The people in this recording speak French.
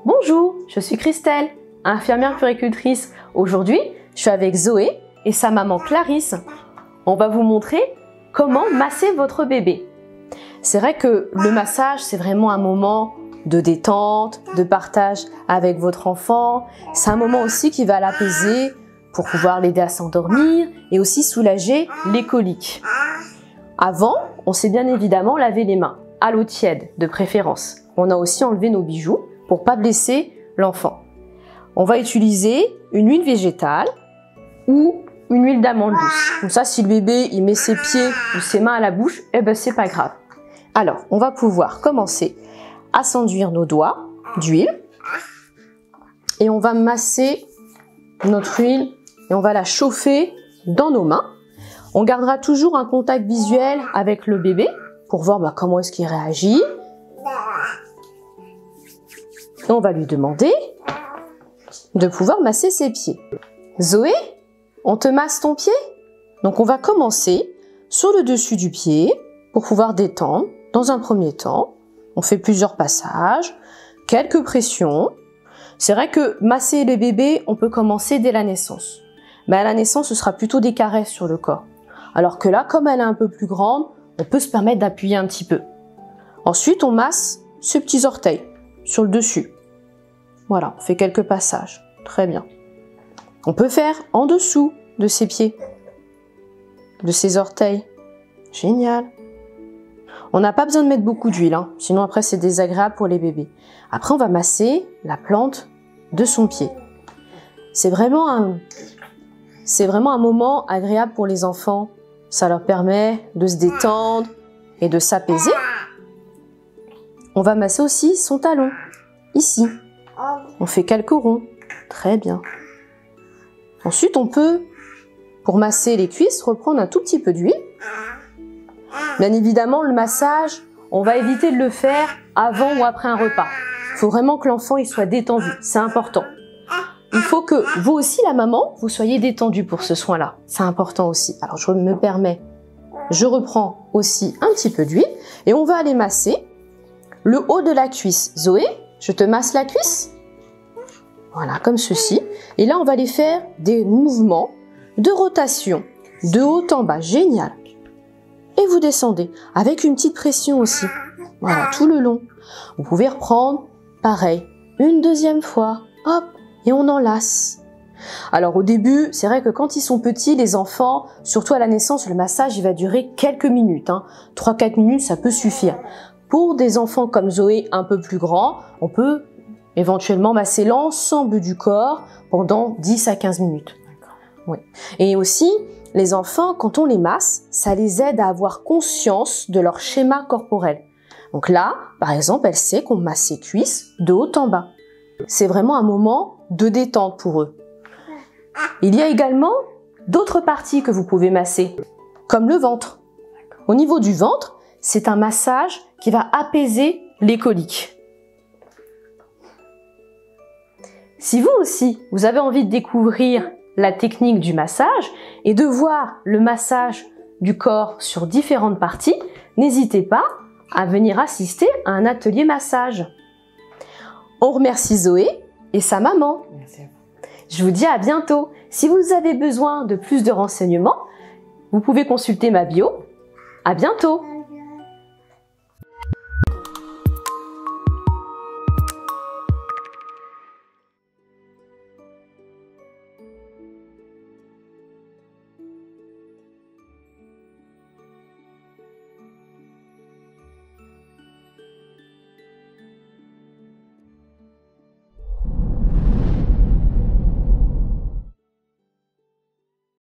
Bonjour, je suis Christelle, infirmière puéricultrice. Aujourd'hui, je suis avec Zoé et sa maman Clarisse. On va vous montrer comment masser votre bébé. C'est vrai que le massage, c'est vraiment un moment de détente, de partage avec votre enfant. C'est un moment aussi qui va l'apaiser pour pouvoir l'aider à s'endormir et aussi soulager les coliques. Avant, on s'est bien évidemment lavé les mains, à l'eau tiède de préférence. On a aussi enlevé nos bijoux pour pas blesser l'enfant. On va utiliser une huile végétale ou une huile d'amande douce. Comme ça, si le bébé il met ses pieds ou ses mains à la bouche, eh ben c'est pas grave. Alors, on va pouvoir commencer à s'enduire nos doigts d'huile et on va masser notre huile et on va la chauffer dans nos mains. On gardera toujours un contact visuel avec le bébé pour voir comment est-ce qu'il réagit. Et on va lui demander de pouvoir masser ses pieds. Zoé, on te masse ton pied? Donc on va commencer sur le dessus du pied pour pouvoir détendre. Dans un premier temps, on fait plusieurs passages, quelques pressions. C'est vrai que masser les bébés, on peut commencer dès la naissance. Mais à la naissance, ce sera plutôt des caresses sur le corps. Alors que là, comme elle est un peu plus grande, on peut se permettre d'appuyer un petit peu. Ensuite, on masse ses petits orteils sur le dessus. Voilà, on fait quelques passages. Très bien. On peut faire en dessous de ses pieds, de ses orteils. Génial. On n'a pas besoin de mettre beaucoup d'huile, sinon après c'est désagréable pour les bébés. Après, on va masser la plante de son pied. C'est vraiment un moment agréable pour les enfants. Ça leur permet de se détendre et de s'apaiser. On va masser aussi son talon, ici. On fait quelques ronds. Très bien. Ensuite, on peut, pour masser les cuisses, reprendre un tout petit peu d'huile. Bien évidemment, le massage, on va éviter de le faire avant ou après un repas. Il faut vraiment que l'enfant il soit détendu, c'est important. Il faut que vous aussi, la maman, vous soyez détendu pour ce soin-là. C'est important aussi. Alors, je me permets, je reprends aussi un petit peu d'huile et on va aller masser le haut de la cuisse. Zoé, je te masse la cuisse. Voilà, comme ceci. Et là, on va aller faire des mouvements de rotation, de haut en bas. Génial. Et vous descendez avec une petite pression aussi. Voilà, tout le long. Vous pouvez reprendre, pareil, une deuxième fois. Hop, et on enlace. Alors au début, c'est vrai que quand ils sont petits, les enfants, surtout à la naissance, le massage il va durer quelques minutes. 3-4 minutes, ça peut suffire. Pour des enfants comme Zoé un peu plus grands, on peut éventuellement masser l'ensemble du corps pendant 10 à 15 minutes. Oui. Et aussi, les enfants, quand on les masse, ça les aide à avoir conscience de leur schéma corporel. Donc là, par exemple, elle sait qu'on masse ses cuisses de haut en bas. C'est vraiment un moment de détente pour eux. Il y a également d'autres parties que vous pouvez masser, comme le ventre. Au niveau du ventre, c'est un massage qui va apaiser les coliques. Si vous aussi, vous avez envie de découvrir la technique du massage et de voir le massage du corps sur différentes parties, n'hésitez pas à venir assister à un atelier massage. On remercie Zoé et sa maman. Merci à vous. Je vous dis à bientôt. Si vous avez besoin de plus de renseignements, vous pouvez consulter ma bio. À bientôt.